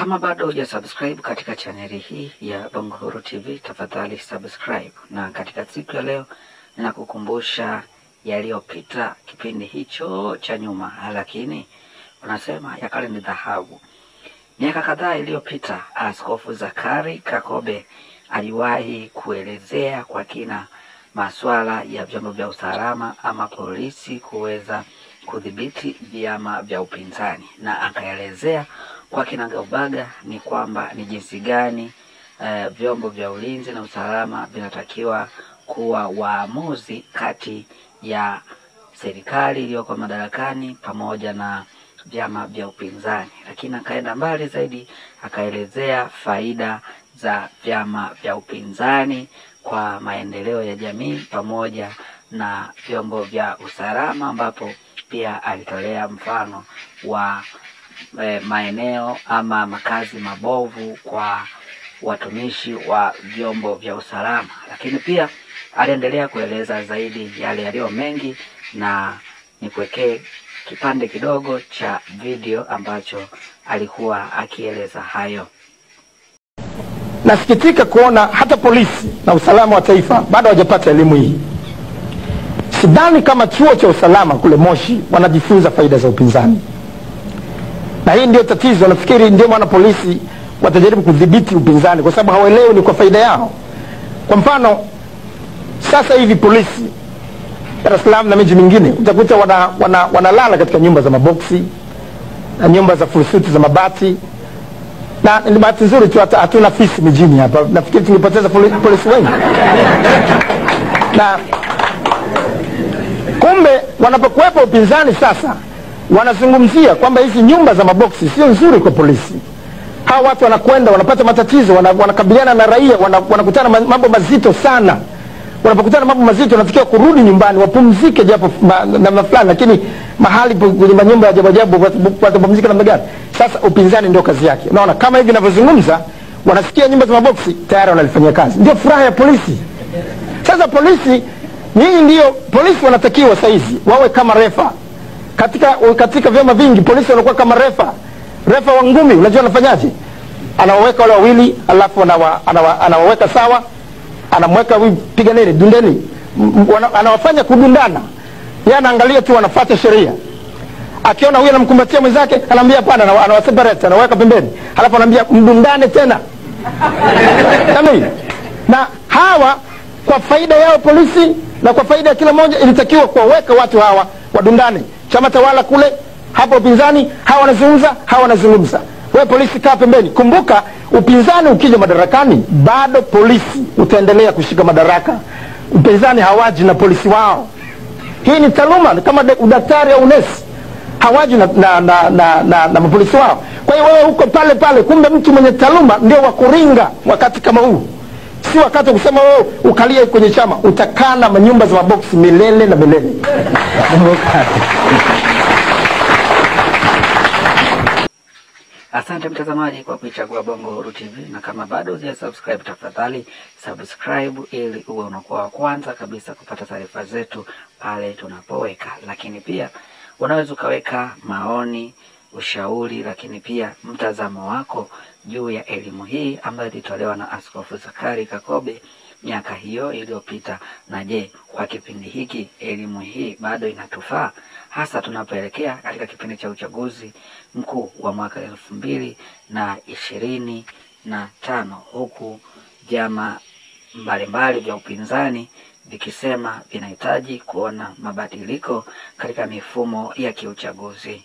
Kama bado hujasubscribe katika chaneli hii ya Bongo Huru TV, tafadhali subscribe. Na katika siku ya leo ninakukumbusha yaliyopita kipindi hicho cha nyuma, lakini unasema ya kale ni dhahabu. Miaka kadhaa iliyopita, Askofu Zakari Kakobe aliwahi kuelezea kwa kina masuala ya vyombo vya usalama ama polisi kuweza kudhibiti vyama vya upinzani, na akaelezea kwa kinagaubaga ni kwamba ni jinsi gani vyombo vya ulinzi na usalama vinatakiwa kuwa waamuzi kati ya serikali iliyoko madarakani pamoja na vyama vya upinzani. Lakini akaenda mbali zaidi, akaelezea faida za vyama vya upinzani kwa maendeleo ya jamii pamoja na vyombo vya usalama, ambapo pia alitolea mfano wa maeneo ama makazi mabovu kwa watumishi wa vyombo vya usalama. Lakini pia aliendelea kueleza zaidi yale yaliyo mengi, na nikuwekee kipande kidogo cha video ambacho alikuwa akieleza hayo. Nasikitika kuona hata polisi na usalama wa taifa bado hawajapata elimu hii. Sidhani kama chuo cha usalama kule Moshi wanajifunza faida za upinzani. Na hii ndio tatizo. Nafikiri ndio maana polisi watajaribu kudhibiti upinzani, kwa sababu hawaelewi ni kwa faida yao. Kwa mfano, sasa hivi polisi Dar es Salaam na miji mingine utakuta wanalala katika nyumba za maboksi na nyumba za furusuti za mabati. Na ni bahati nzuri tu hatuna fisi mijini hapa. Nafikiri tungepoteza polisi wengi. Na kumbe wanapokuwepo upinzani sasa wanazungumzia kwamba hizi nyumba za maboksi sio nzuri kwa polisi. Hawa watu wanakwenda wanapata matatizo, wanakabiliana na raia, wanakutana mambo mazito sana. Wanapokutana mambo mazito wanatakiwa kurudi nyumbani wapumzike japo namna fulani, lakini mahali kwenye manyumba ya ajabu watapumzika namna gani? Sasa upinzani ndio kazi yake. Unaona kama hivi ninavyozungumza, wanasikia nyumba za maboksi tayari wanalifanyia kazi. Ndio furaha ya polisi. Sasa polisi, nyinyi ndio polisi wanatakiwa saizi wawe kama refa. Katika vyama vingi polisi wanakuwa kama refa wa ngumi. Unajua anafanyaje? Anawaweka wale wawili, alafu anawaweka sawa, anamweka piganeni, dundeni, anawafanya kudundana. Yeye anaangalia tu, anafuata sheria. Akiona huyu anamkumbatia mwenzake, anamwambia hapana, anawaseparate, anaweka pembeni, alafu anamwambia mdundane tena. Kama hivi. Na hawa kwa faida yao polisi na kwa faida ya kila mmoja ilitakiwa kuwaweka watu hawa wadundane. Chama tawala kule, hapo upinzani, hawa wanazungumza. Wewe polisi kaa pembeni. Kumbuka upinzani ukija madarakani bado polisi utaendelea kushika madaraka. Upinzani hawaji na polisi wao. Hii ni taaluma kama udaktari au unesi. Hawaji na mapolisi wao. Kwa hiyo wewe uko pale, kumbe mtu mwenye taaluma ndio wa kuringa wakati kama huu. Si wakati kusema wewe ukalie kwenye chama, utakaa na manyumba za maboksi milele na milele. Asante mtazamaji kwa kuichagua Bongo Huru TV, na kama bado hujasubscribe tafadhali subscribe ili uwe unakuwa wa kwanza kabisa kupata taarifa zetu pale tunapoweka. Lakini pia unaweza ukaweka maoni, ushauri, lakini pia mtazamo wako juu ya elimu hii ambayo ilitolewa na Askofu Zakari Kakobe miaka hiyo iliyopita. Na je, kwa kipindi hiki elimu hii bado inatufaa, hasa tunapoelekea katika kipindi cha uchaguzi mkuu wa mwaka 2025, huku vyama mbalimbali vya upinzani vikisema vinahitaji kuona mabadiliko katika mifumo ya kiuchaguzi.